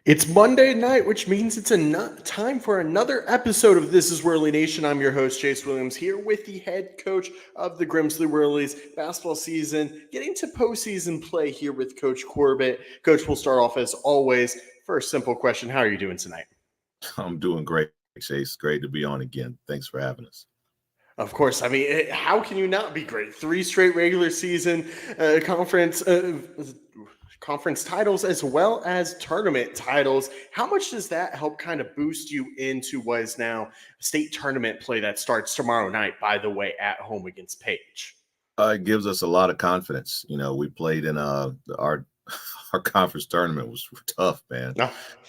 It's Monday night, which means it's time for another episode of This is Whirlie Nation. I'm your host, Chase Williams, here with the head coach of the Grimsley Whirlies basketball season, getting to postseason play here with Coach Corbett. Coach, we'll start off as always. First simple question: how are you doing tonight? I'm doing great, Chase. Great to be on again. Thanks for having us. Of course, I mean, how can you not be great? Three straight regular season conference titles as well as tournament titles. How much does that help kind of boost you into what is now state tournament play that starts tomorrow night, by the way, at home against Page? It gives us a lot of confidence. We played in our our conference tournament was tough, man.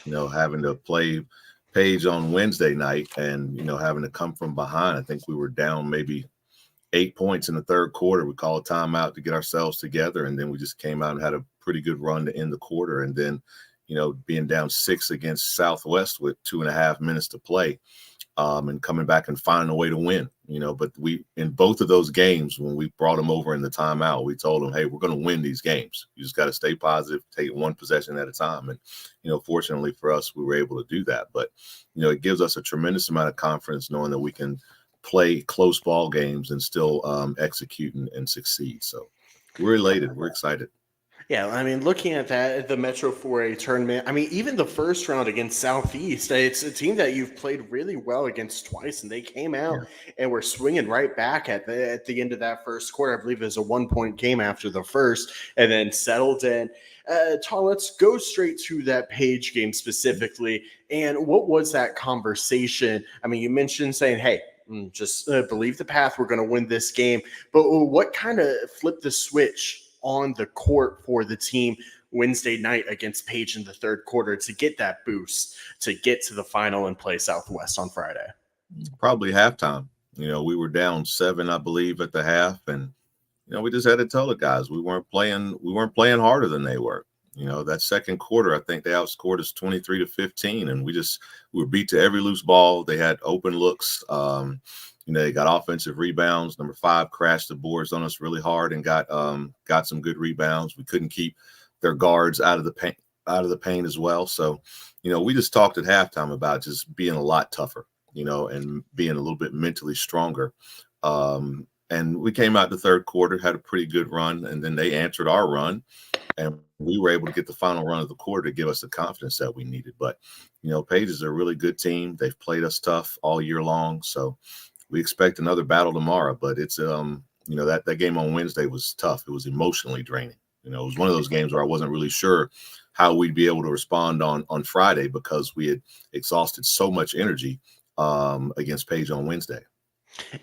No. Having to play Page on Wednesday night and having to come from behind. I think we were down maybe 8 points in the third quarter. We called a timeout to get ourselves together, and then we just came out and had a pretty good run to end the quarter. And then, being down 6 against Southwest with 2.5 minutes to play, and coming back and finding a way to win. But we in both of those games, when we brought them over in the timeout, we told them, hey, we're going to win these games. You just got to stay positive, take it one possession at a time. And, fortunately for us, we were able to do that. But, it gives us a tremendous amount of confidence knowing that we can play close ball games and still execute and succeed. So we're elated. We're excited. Yeah, I mean, looking at that, the Metro 4A tournament, I mean, even the first round against Southeast, it's a team that you've played really well against twice, and they came out Yeah. and were swinging right back at the end of that first quarter. I believe it was a 1 point game after the first, and then settled in. Tom, let's go straight to that Page game specifically. And what was that conversation? I mean, you mentioned saying, hey, just believe the path. We're going to win this game. But what kind of flipped the switch on the court for the team Wednesday night against Page in the third quarter to get that boost to get to the final and play Southwest on Friday? Probably halftime. We were down 7, I believe, at the half, and we just had to tell the guys we weren't playing harder than they were. That second quarter, I think they outscored us 23-15, and we were beat to every loose ball. They had open looks. They got offensive rebounds. Number 5 crashed the boards on us really hard and got some good rebounds. We couldn't keep their guards out of the paint as well. So, we just talked at halftime about just being a lot tougher, and being a little bit mentally stronger. And we came out the third quarter, had a pretty good run, and then they answered our run, and we were able to get the final run of the quarter to give us the confidence that we needed. But, Page is a really good team. They've played us tough all year long, so we expect another battle tomorrow. But it's that game on Wednesday was tough. It was emotionally draining. It was one of those games where I wasn't really sure how we'd be able to respond on Friday because we had exhausted so much energy against Page on Wednesday.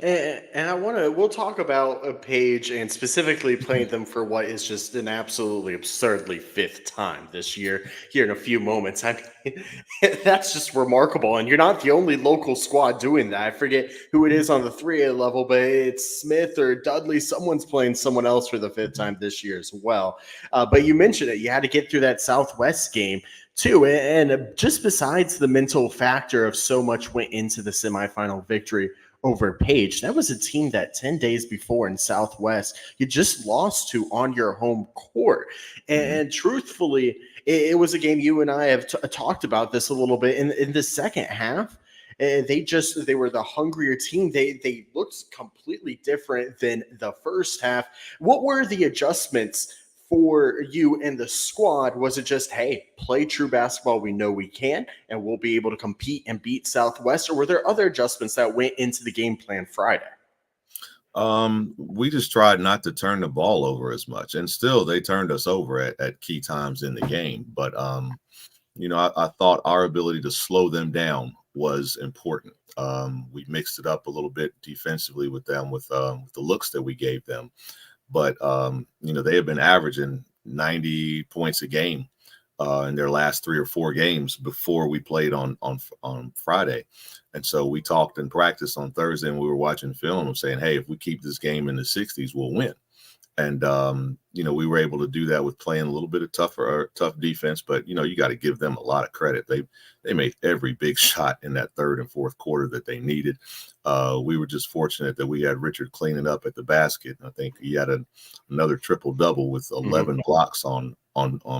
And we'll talk about a Page and specifically playing them for what is just an absolutely absurdly fifth time this year here in a few moments. I mean, that's just remarkable. And you're not the only local squad doing that. I forget who it is on the 3A level, but it's Smith or Dudley. Someone's playing someone else for the fifth time this year as well. But you mentioned it. You had to get through that Southwest game too. And just besides the mental factor of so much went into the semifinal victory over Page, that was a team that 10 days before in Southwest you just lost to on your home court. And truthfully, it was a game you and I have talked about this a little bit in the second half. They were the hungrier team. They looked completely different than the first half. What were the adjustments for you and the squad? Was it just, hey, play true basketball, we know we can, and we'll be able to compete and beat Southwest? Or were there other adjustments that went into the game plan Friday? We just tried not to turn the ball over as much, and still they turned us over at key times in the game. But I thought our ability to slow them down was important. We mixed it up a little bit defensively with them with the looks that we gave them. But, they have been averaging 90 points a game in their last 3 or 4 games before we played on Friday. And so we talked in practice on Thursday, and we were watching film and saying, hey, if we keep this game in the 60s, we'll win. And, we were able to do that with playing a little bit of tough defense. But, you got to give them a lot of credit. They made every big shot in that third and fourth quarter that they needed. We were just fortunate that we had Richard cleaning up at the basket. I think he had another triple-double with 11 blocks on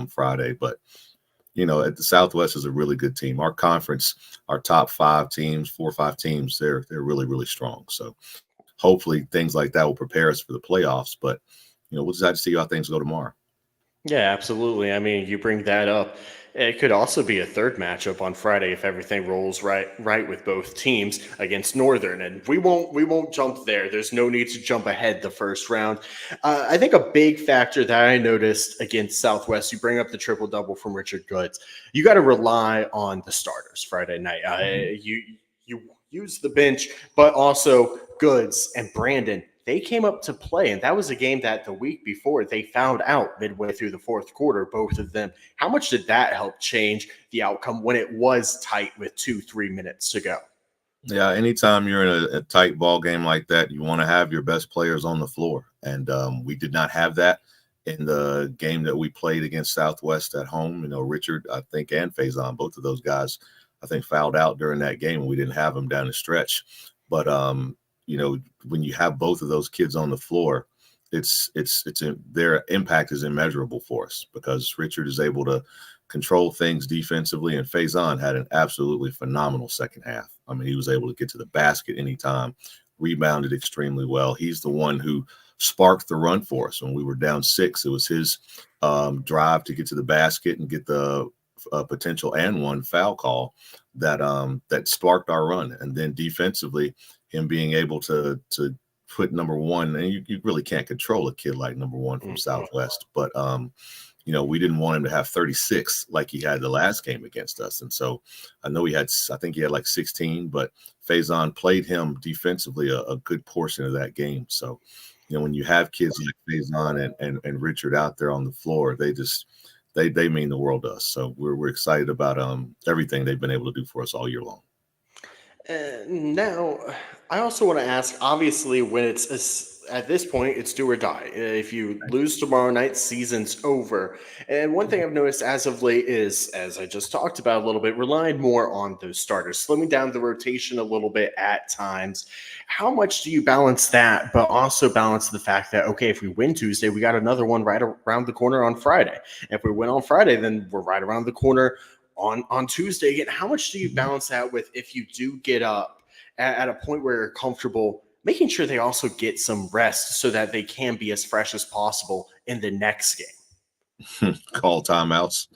Friday. But, At the Southwest is a really good team. Our conference, our top 5 teams, 4 or 5 teams, they're really, really strong. So hopefully things like that will prepare us for the playoffs. But we'll just have to see how things go tomorrow. Yeah, absolutely. I mean, you bring that up. It could also be a third matchup on Friday if everything rolls right with both teams against Northern, and we won't jump there. There's no need to jump ahead the first round. I think a big factor that I noticed against Southwest, you bring up the triple double from Richard Goods. You got to rely on the starters Friday night. Mhm. You use the bench, but also Goods and Brandon, they came up to play. And that was a game that the week before they found out midway through the fourth quarter, both of them. How much did that help change the outcome when it was tight with 2-3 minutes to go? Yeah, anytime you're in a tight ball game like that, you want to have your best players on the floor. And we did not have that in the game that we played against Southwest at home. Richard, I think, and Faison, both of those guys, I think, fouled out during that game. We didn't have them down the stretch. But, when you have both of those kids on the floor, their impact is immeasurable for us because Richard is able to control things defensively, and Faison had an absolutely phenomenal second half. I mean, he was able to get to the basket anytime, rebounded extremely well. He's the one who sparked the run for us when we were down 6. It was his drive to get to the basket and get the potential and one foul call that sparked our run. And then defensively, him being able to put number one, and you really can't control a kid like number one from Southwest, but we didn't want him to have 36 like he had the last game against us. And so I think he had like 16, but Faison played him defensively a good portion of that game. So, when you have kids like Faison and Richard out there on the floor, they mean the world to us. So we're excited about everything they've been able to do for us all year long. Now, I also want to ask. Obviously, when at this point, it's do or die. If you lose tomorrow night, season's over. And one thing I've noticed as of late is, as I just talked about a little bit, relying more on those starters, slimming down the rotation a little bit at times. How much do you balance that, but also balance the fact that, okay, if we win Tuesday, we got another one right around the corner on Friday. If we win on Friday, then we're right around the corner on Tuesday again. How much do you balance that with if you do get up at a point where you're comfortable, making sure they also get some rest so that they can be as fresh as possible in the next game? Call timeouts.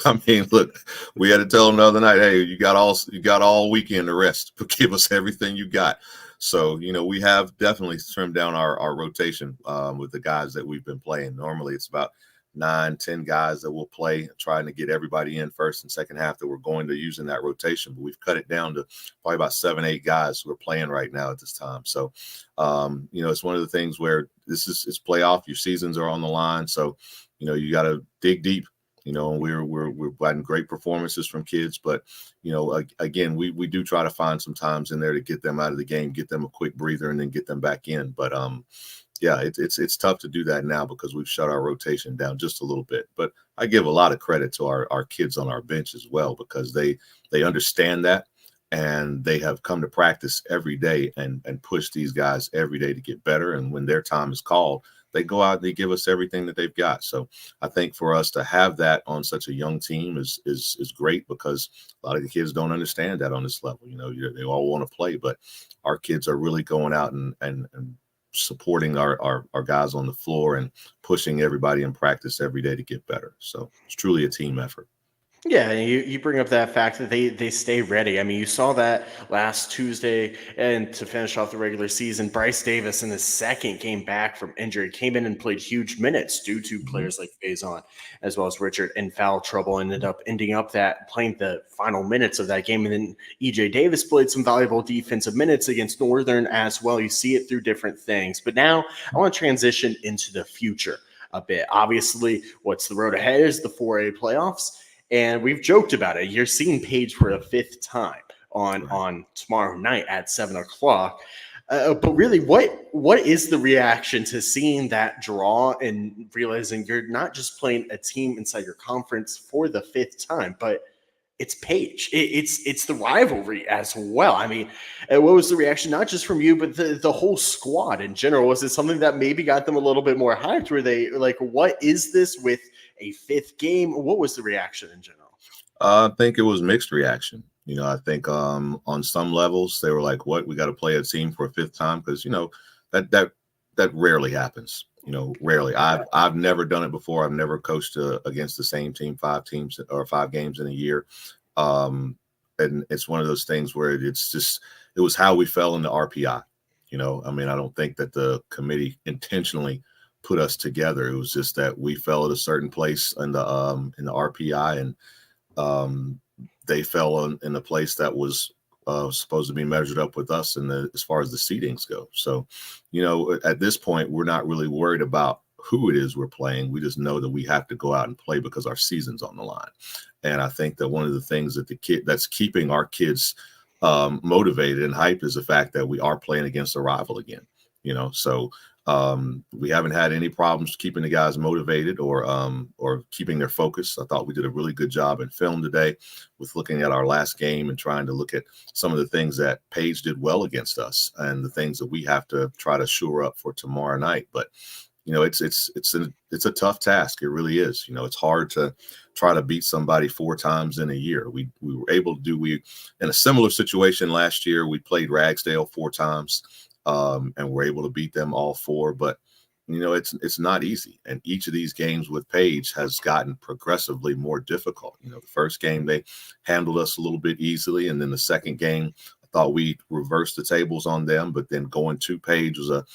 I mean, look, we had to tell them the other night, hey, you got all weekend to rest, but give us everything you got. So, we have definitely trimmed down our rotation with the guys that we've been playing. Normally it's about 9-10 guys that will play, trying to get everybody in first and second half that we're going to use in that rotation. But we've cut it down to probably about 7-8 guys who are playing right now at this time. So, it's one of the things where it's playoff. Your seasons are on the line. So, you got to dig deep. And we're getting great performances from kids, but again, we do try to find some times in there to get them out of the game, get them a quick breather, and then get them back in. But yeah, it's tough to do that now because we've shut our rotation down just a little bit. But I give a lot of credit to our kids on our bench as well because they understand that and they have come to practice every day and push these guys every day to get better. And when their time is called, they go out and they give us everything that they've got. So I think for us to have that on such a young team is great because a lot of the kids don't understand that on this level. They all want to play, but our kids are really going out and supporting our guys on the floor and pushing everybody in practice every day to get better. So it's truly a team effort. Yeah, and you bring up that fact that they stay ready. I mean, you saw that last Tuesday, and to finish off the regular season, Bryce Davis in his second game back from injury came in and played huge minutes due to Mhm. players like Faison as well as Richard in foul trouble. Ending up that playing the final minutes of that game, and then EJ Davis played some valuable defensive minutes against Northern as well. You see it through different things, but now I want to transition into the future a bit. Obviously, what's the road ahead is the 4A playoffs. And we've joked about it. You're seeing Paige for a fifth time Right. on tomorrow night at 7 o'clock. But really, what is the reaction to seeing that draw and realizing you're not just playing a team inside your conference for the fifth time, but it's Paige. It's the rivalry as well. I mean, what was the reaction not just from you, but the whole squad in general? Was it something that maybe got them a little bit more hyped? Were they like, what is this with a fifth game. What was the reaction in general? I think it was mixed reaction. I think on some levels they were like, "What? We got to play a team for a fifth time?" Because that rarely happens. Rarely. I've never done it before. I've never coached against the same team 5 teams or 5 games in a year. And it's one of those things where it was how we fell into RPI. I mean, I don't think that the committee intentionally put us together. It was just that we fell at a certain place in the RPI, and they fell in a place that was supposed to be measured up with us as far as the seedings go. So, at this point, we're not really worried about who it is we're playing. We just know that we have to go out and play because our season's on the line. And I think that one of the things that that's keeping our kids motivated and hyped is the fact that we are playing against a rival again. So we haven't had any problems keeping the guys motivated or keeping their focus. I thought we did a really good job in film today with looking at our last game and trying to look at some of the things that Paige did well against us and the things that we have to try to shore up for tomorrow night. But it's a tough task. It really is. It's hard to try to beat somebody 4 times in a year. We were able to in a similar situation last year. We played Ragsdale 4 times. And we're able to beat them all 4. But, it's not easy. And each of these games with Paige has gotten progressively more difficult. The first game, they handled us a little bit easily. And then the second game, I thought we reversed the tables on them. But then going to Paige was a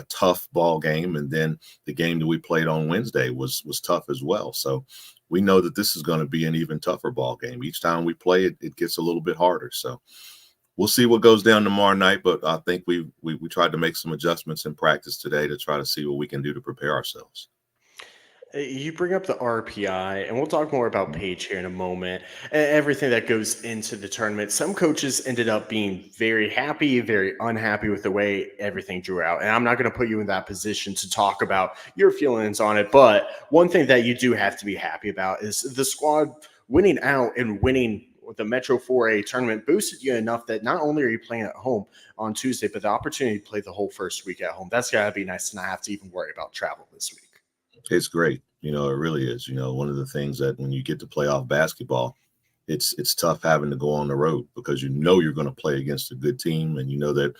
tough ball game. And then the game that we played on Wednesday was tough as well. So we know that this is going to be an even tougher ball game. Each time we play it, it gets a little bit harder. So we'll see what goes down tomorrow night, but I think we tried to make some adjustments in practice today to try to see what we can do to prepare ourselves. You bring up the RPI, and we'll talk more about Paige here in a moment. Everything that goes into the tournament. Some coaches ended up being very happy, very unhappy with the way everything drew out. And I'm not going to put you in that position to talk about your feelings on it. But one thing that you do have to be happy about is the squad winning out and winning the Metro 4A tournament boosted you enough that not only are you playing at home on Tuesday, but the opportunity to play the whole first week at home. That's got to be nice to not have to even worry about travel this week. It's great. It really is. One of the things that when you get to playoff basketball, it's tough having to go on the road because you're going to play against a good team, and that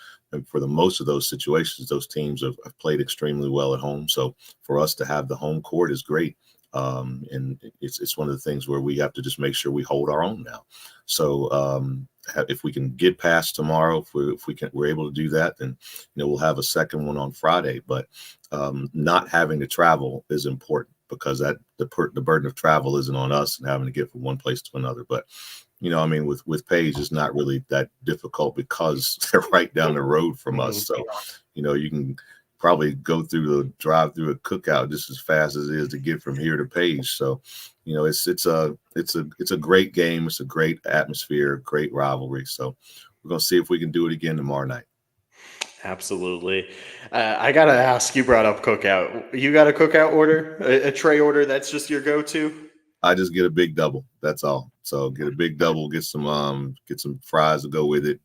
for the most of those situations, those teams have played extremely well at home. So for us to have the home court is great. And it's one of the things where we have to just make sure we hold our own now. So if we can get past tomorrow, if we're able to do that, then we'll have a second one on Friday. But not having to travel is important because the burden of travel isn't on us and having to get from one place to another. But with Paige, it's not really that difficult because they're right down the road from us. So you can probably drive through a cookout just as fast as it is to get from here to Paige. So, it's a great game. It's a great atmosphere, great rivalry. So we're going to see if we can do it again tomorrow night. Absolutely. I got to ask, you brought up cookout. You got a cookout order, a tray order that's just your go-to? I just get a big double. That's all. So get a big double, get some fries to go with it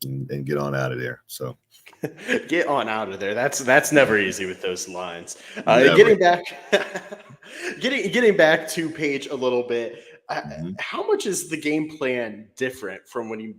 and get on out of there. So. Get on out of there. That's never easy with those lines. Never. Getting back to Paige a little bit. Mm-hmm. How much is the game plan different from when you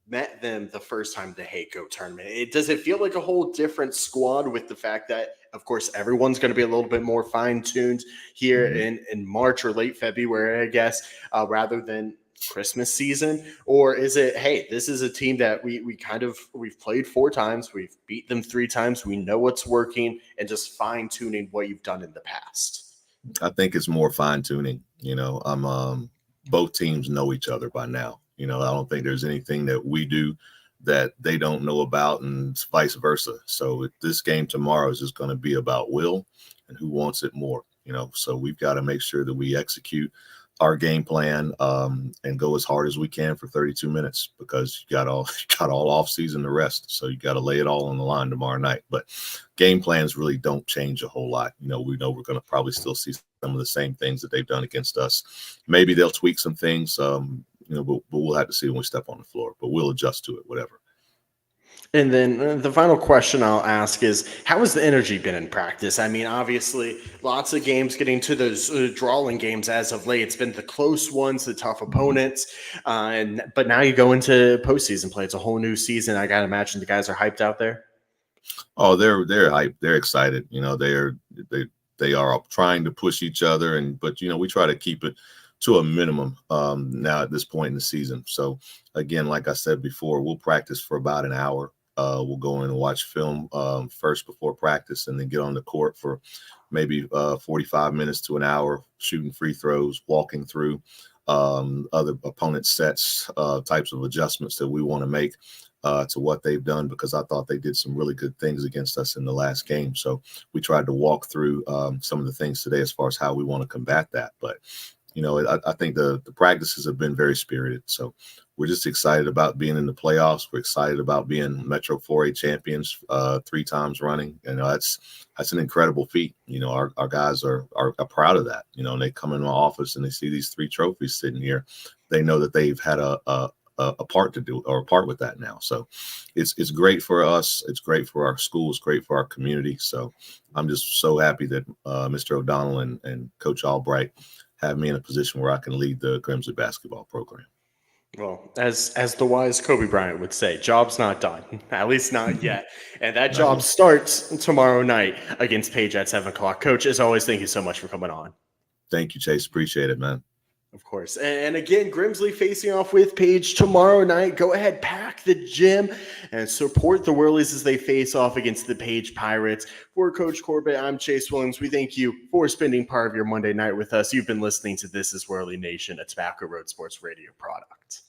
met them the first time the Hayco tournament? Does it feel like a whole different squad with the fact that, of course, everyone's going to be a little bit more fine-tuned here in March or late February, I guess, rather than Christmas season? Or is it, hey, this is a team that we've played 4 times, we've beat them 3 times, we know what's working, and just fine-tuning what you've done in the past? I think it's more fine-tuning. Both teams know each other by now. I don't think there's anything that we do that they don't know about, and vice versa. So this game tomorrow is just going to be about will and who wants it more. So we've got to make sure that we execute our game plan and go as hard as we can for 32 minutes because you got all off season to rest. So you got to lay it all on the line tomorrow night. But game plans really don't change a whole lot. We know we're going to probably still see some of the same things that they've done against us. Maybe they'll tweak some things, but we'll have to see when we step on the floor. But we'll adjust to it, whatever. And then the final question I'll ask is, how has the energy been in practice? I mean, obviously, lots of games getting to those drawing games as of late. It's been the close ones, the tough opponents, but now you go into postseason play. It's a whole new season. I gotta imagine the guys are hyped out there. Oh, they're hyped. They're excited. They are trying to push each other, but we try to keep it to a minimum now at this point in the season. So again, like I said before, we'll practice for about an hour. We'll go in and watch film first before practice, and then get on the court for maybe 45 minutes to an hour, shooting free throws, walking through other opponent sets, types of adjustments that we want to make to what they've done, because I thought they did some really good things against us in the last game. So we tried to walk through some of the things today as far as how we want to combat that. But I think the practices have been very spirited. So we're just excited about being in the playoffs. We're excited about being Metro 4A champions 3 times running. That's an incredible feat. Our guys are proud of that. And they come in my office and they see these 3 trophies sitting here. They know that they've had a part to do, or a part with that now. So it's great for us. It's great for our school. It's great for our community. So I'm just so happy that Mr. O'Donnell and Coach Albright have me in a position where I can lead the Grimsley basketball program. Well, as the wise Kobe Bryant would say, job's not done, at least not yet. And that job starts tomorrow night against Page at 7:00. Coach, as always, thank you so much for coming on. Thank you, Chase. Appreciate it, man. Of course. And again, Grimsley facing off with Page tomorrow night. Go ahead, pack the gym and support the Whirlies as they face off against the Page Pirates. For Coach Corbett, I'm Chase Williams. We thank you for spending part of your Monday night with us. You've been listening to This Is Whirlie Nation, a Tobacco Road Sports Radio product.